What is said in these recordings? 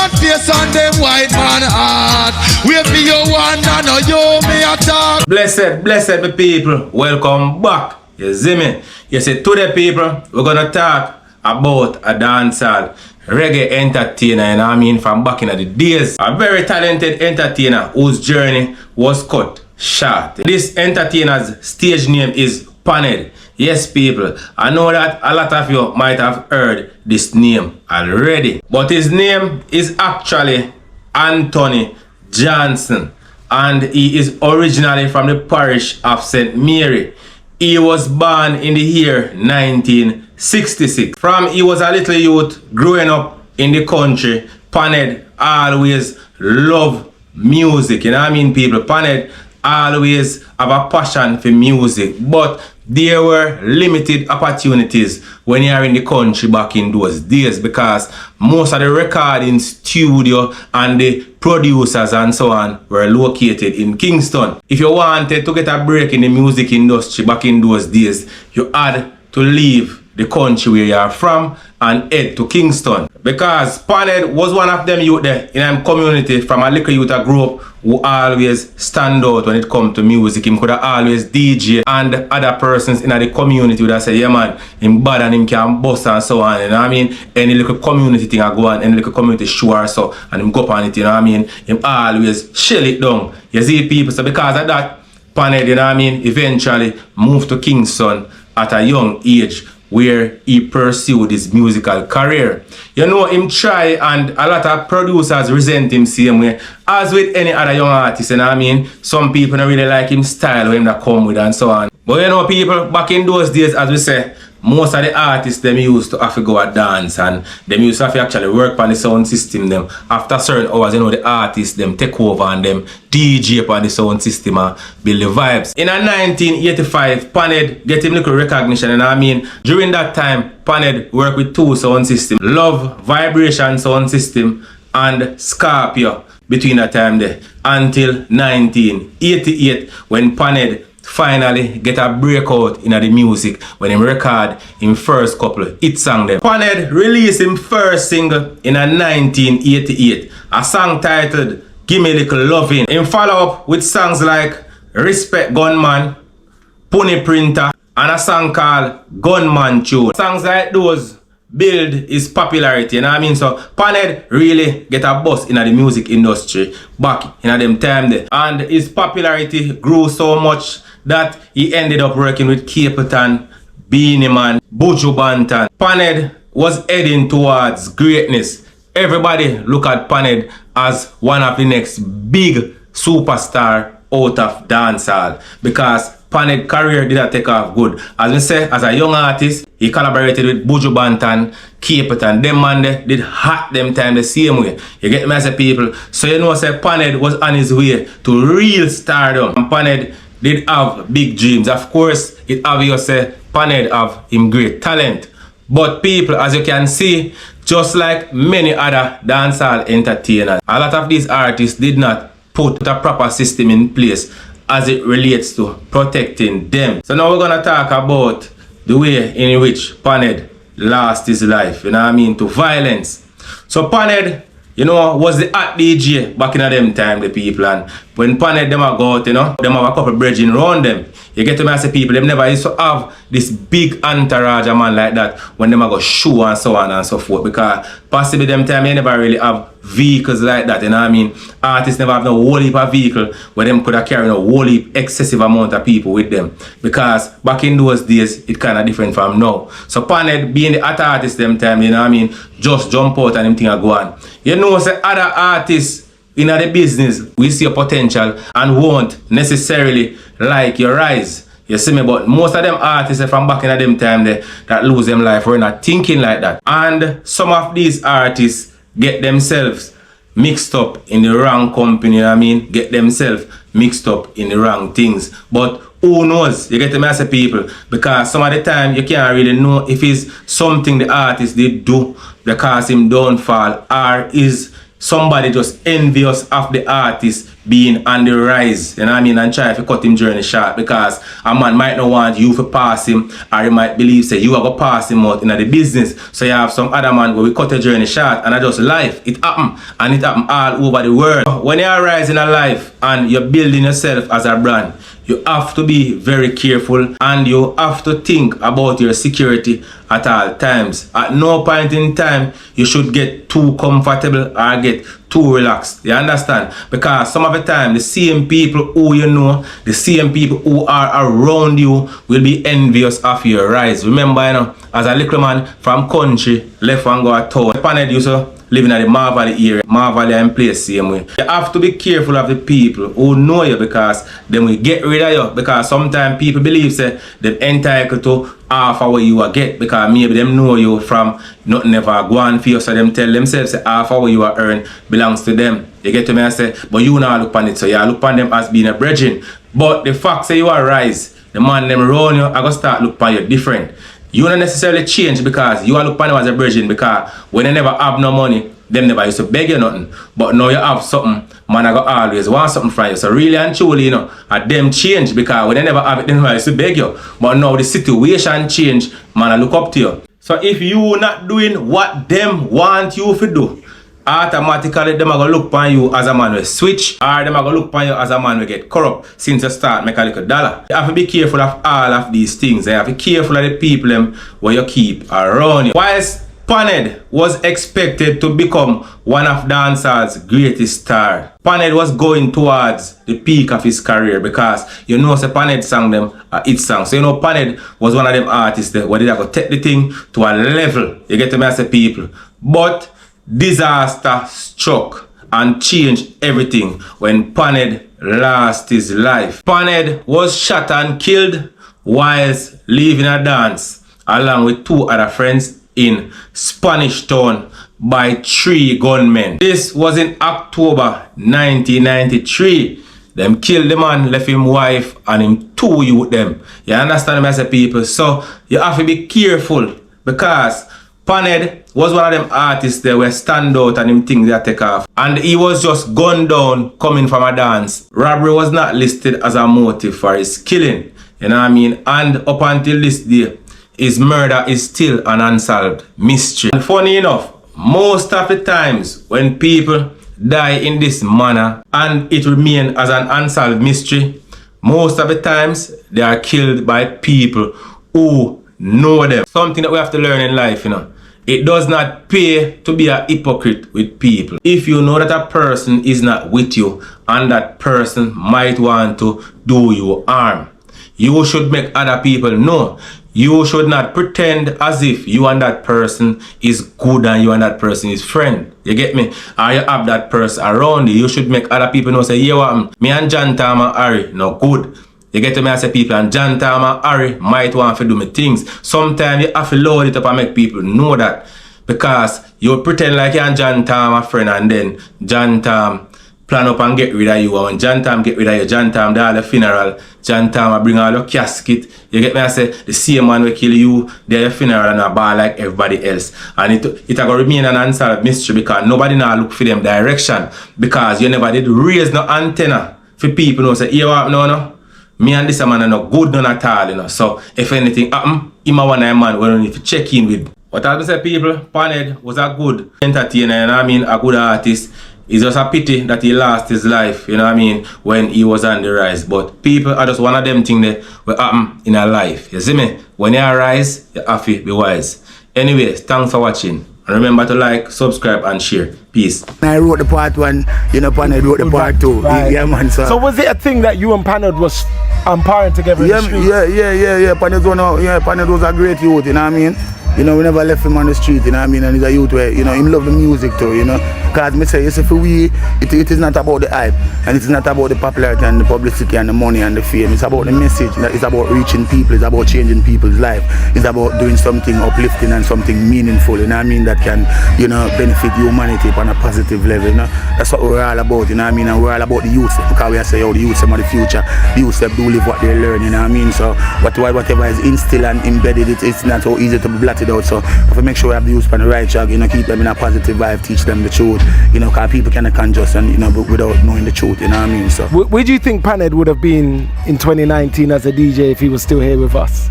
black face on them white man heart. Wait for your one and no you me attack. Blessed my people, welcome back. You see me? You see, today people, we're gonna talk about a dancehall reggae entertainer, and I mean from back in the days. A very talented entertainer whose journey was cut short. This entertainer's stage name is Paned. Yes people, I know that a lot of you might have heard this name already. But his name is actually Anthony Johnson, and he is originally from the parish of St. Mary. He was born in the year 1966. From he was a little youth growing up in the country, Paned always loved music. You know what I mean, people? Paned always have a passion for music, but there were limited opportunities when you are in the country back in those days, because most of the recording studio and the producers and so on were located in Kingston. If you wanted to get a break in the music industry back in those days, you had to leave the country where you are from and head to Kingston. Because Paned was one of them youth there in a community from a little youth grew up who always stand out when it come to music. Him could have always DJ, and other persons in the community would have say, yeah man, him bad and him can bust and so on. You know what I mean? Any little community thing I go on, any little community show or so, and him go up on it, you know what I mean? Him always shell it down. You see people, so because of that, Paned, you know what I mean, eventually moved to Kingston at a young age, where he pursued his musical career. You know, him try, and a lot of producers resent him same way as with any other young artist, you know what I mean? Some people don't really like him style, when that come with and so on. But you know people, back in those days, as we say, most of the artists them used to have to go a dance, and them used to have to actually work on the sound system them. After certain hours, you know, the artists them take over and them DJ upon the sound system and build the vibes. In 1985, Paned get him little recognition, and I mean, during that time, Paned worked with two sound systems, Love Vibration sound system and Scorpio, between that time there, until 1988, when Paned finally get a breakout in the music when he record him first couple hit song them. Paned released him first single in 1988, a song titled Give Me Little Lovin'. Him follow up with songs like Respect Gunman, Pony Printer, and a song called Gunman Tune. Songs like those build his popularity, you know what I mean? So Paned really get a buzz in the music industry back in them time there. And his popularity grew so much that he ended up working with Capleton, Beanie Man, Buju Banton. Paned was heading towards greatness. Everybody look at Paned as one of the next big superstar out of dancehall, because Paned career didn't take off good. As we say, as a young artist, he collaborated with Buju Banton, Capleton. Them man they did hot them time the same way. You get me as a people. So you know say Paned was on his way to real stardom. And Paned did have big dreams. Of course, it obvious say Paned have him great talent. But people, as you can see, just like many other dancehall entertainers, a lot of these artists did not put a proper system in place as it relates to protecting them. So now we're gonna talk about the way in which Paned lost his life, you know what I mean, to violence. So Paned, you know, was the hot DJ back in them time, the people, and when Paned them a go out, you know, them have a couple bridging around them. You get to me as a people, them never used to have this big entourage a man like that when them a go show and so on and so forth, because possibly them time they never really have vehicles like that, you know what I mean? Artists never have no whole heap of vehicle where them could have carried a whole heap excessive amount of people with them, because back in those days it kind of different from now. So Paned being the hot artist them time, you know what I mean, just jump out and them thing a go on. You know, say other artists in the business, we see a potential and won't necessarily like your rise. You see me? But most of them artists from back in them time that lose them life were not thinking like that. And some of these artists get themselves mixed up in the wrong company, you know what I mean? Get themselves mixed up in the wrong things. But who knows? You get to me as a people, because some of the time you can't really know if it's something the artist did do that cause him downfall, or is somebody just envious of the artist being on the rise, you know what I mean, and try to cut him journey short, because a man might not want you to pass him, or he might believe say you are going to pass him out in the business. So you have some other man where we cut the journey short, and I just life. It happen, and it happen all over the world. When you are rising a life and you're building yourself as a brand, you have to be very careful, and you have to think about your security at all times. At no point in time you should get too comfortable or get too relaxed. You understand? Because some of the time the same people who you know, the same people who are around you will be envious of your rise. Remember, you know, as a little man from country, left and go to town, Paned used to living in the Marverly area. Marverly and place same way. You have to be careful of the people who know you, because then we get rid of you. Because sometimes people believe say they're entitled to half of what you will get, because maybe them know you from nothing ever go on for you, so them tell themselves say half of what you are earn belongs to them. You get to me and say, but you now look on it, so you look on them as being a brethren. But the fact say you are rise, the man them around you, I go start look on you different. You don't necessarily change because you are look on them as a brethren, because when they never have no money, them never used to beg you nothing. But now you have something, man, I go always want something from you. So really and truly, you know, them change, because when they never have it, they never used to beg you. But now the situation change, man, I look up to you. So if you not doing what them want you to do, automatically them are going to look upon you as a man will switch, or them are going to look upon you as a man will get corrupt since you start make a little dollar. You have to be careful of all of these things. You have to be careful of the people them where you keep around you. Whilst Paned was expected to become one of dancehall's greatest stars, Paned was going towards the peak of his career, because you know say Paned sang them a hit song. So you know Paned was one of them artists that where they go take the thing to a level. You get to me as a people. But disaster struck and changed everything when Paned lost his life. Paned was shot and killed whilst leaving a dance along with two other friends in Spanish Town by 3 gunmen. This was in October 1993. Them killed the man, left him wife and him 2 youth them. You understand me as a people? So you have to be careful, because Paned was one of them artists that were stand out and him things that take off. And he was just gunned down coming from a dance. Robbery was not listed as a motive for his killing. You know what I mean? And up until this day, his murder is still an unsolved mystery. And funny enough, most of the times when people die in this manner and it remains as an unsolved mystery, most of the times they are killed by people who know them. Something that we have to learn in life, you know. It does not pay to be a hypocrite with people. If you know that a person is not with you and that person might want to do you harm, you should make other people know. You should not pretend as if you and that person is good and you and that person is friend. You get me? Or you have that person around you. You should make other people know, say, yeah, what me and John Tom and Harry no good. You get to me, I say people, and John Tom and Harry might want to do me things. Sometimes you have to load it up and make people know that. Because you pretend like you and John Tom a friend, and then John Tom plan up and get rid of you. And when John Tom get rid of you, John Tom do all the funeral, John Tom bring all your casket. You get me, I say the same man will kill you, there your funeral and a bar like everybody else. And it going to remain an unsolved mystery, because nobody now look for them direction. Because you never did raise no antenna for people who say, yeah, what, no. Me and this man are not good none at all, you know. So if anything happen, him a one man we don't need to check in with. But as I say, people, Paned was a good entertainer, you know what I mean, a good artist. It's just a pity that he lost his life, you know what I mean, when he was on the rise. But people are just one of them things that will happen in our life. You see me? When you rise, you have to be wise. Anyways, thanks for watching. And remember to like, subscribe and share. Peace. I wrote the part 1, you know, Paned wrote the part 2. Right. Yeah, man. So was it a thing that you and Paned was partying together in the street? Yeah. Paned was a great youth, you know what I mean? You know, we never left him on the street, you know what I mean? And he's a youth where, you know, him love the music too, you know? Because me say, you see, for we, it is not about the hype, and it is not about the popularity and the publicity and the money and the fame. It's about the message, it's about reaching people, it's about changing people's life. It's about doing something uplifting and something meaningful, you know what I mean? That can, you know, benefit humanity on a positive level, you know? That's what we're all about, you know what I mean? And we're all about the youth, because we say, oh, the youth are the future. The youth do live what they learn, you know what I mean? So whatever is instilled and embedded, it's not so easy to be blotted out. So if we make sure we have the youth on the right track, you know, keep them in a positive vibe, teach them the truth, you know, because people cannot conjure and, you know, without knowing the truth, you know what I mean? So Where do you think Panhead would have been in 2019 as a DJ if he was still here with us?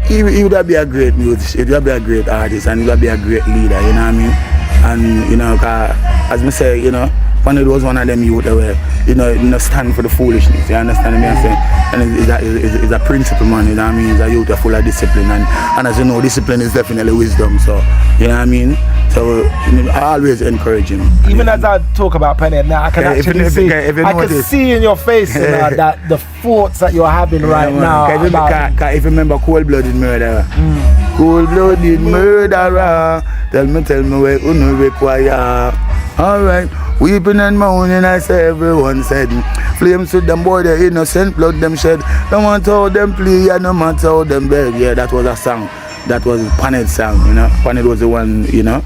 He would have been a great musician, he would have been a great artist, and he would have been a great leader, you know what I mean? And, you know, as I say, you know, Panhead was one of them youth that were, you know, stand for the foolishness, you understand me? I'm saying? And he's a principle man, you know what I mean? He's a youth full of discipline, and as you know, discipline is definitely wisdom, so, you know what I mean? So, you know, I always encourage him. Even as I talk about Panhead now, I can actually see, I can see in your face now that the thoughts that you're having right now. If you remember Cold-Blooded Murderer, Cold-Blooded Murderer, tell me where you require. Alright, weeping and moaning, I say everyone said. Flames with them boy, they innocent, blood them shed. No matter how them play, no matter how them beg. Yeah, that was a song. That was Panhead's song, you know. Panhead was the one, you know.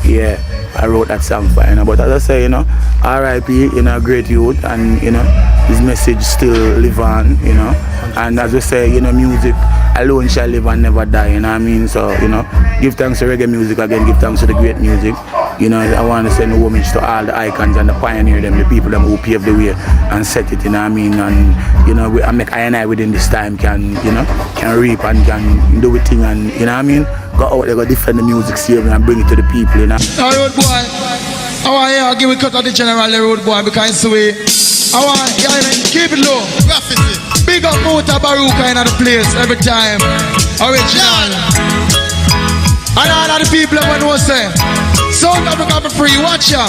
Yeah, I wrote that song for, you know. But as I say, you know, R.I.P., you know, great youth, and, you know, his message still live on, you know. And as we say, you know, music alone shall live and never die, you know what I mean? So, you know, give thanks to reggae music again, give thanks to the great music. You know, I want to send a homage to all the icons and the pioneer them, the people them who paved the way and set it, you know what I mean? And, you know, I make I within this time can, you know, can reap and can do a thing and, you know what I mean? Go out there, go defend the music scene and bring it to the people, you know? Road boy, I want to give a cut of the general road boy because it's the way. I want keep it low. Big up Mota Baruka in the place every time. Original. And all of the people that want to say, South Africa for free, watch ya.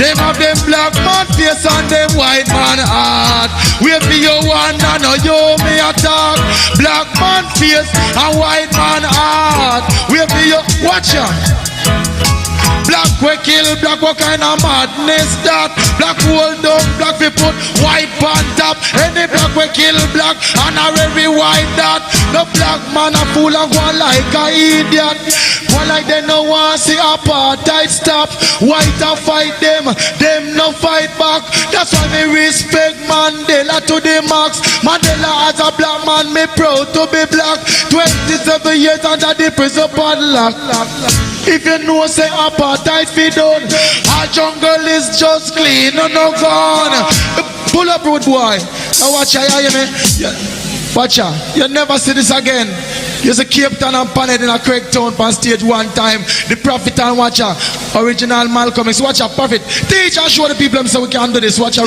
Them have them black man face and them white man heart. Wait for your one and no you me attack. Black man face and white man heart. Wait for your, watch ya. Black we kill, black what kind of madness that? Black hold down, black we put white on top. Any black we kill black and a very white that. The black man a fool and go like a idiot. One like they no want see apartheid stop. White a fight them no fight back. That's why me respect Mandela to the max. Mandela as a black man, me proud to be black. 27 years under the prison padlock. If you know say apartheid fi done, our jungle is just clean and no gone. Pull up road boy. Now watch ya, you me? Yeah. Watch ya. You never see this again. You see Cape Town and Panhead in a Craig Town on stage one time. The Prophet and watch ya. Original Malcolm X. Watch ya, Prophet. Teach and show the people them so we can do this. Watch ya.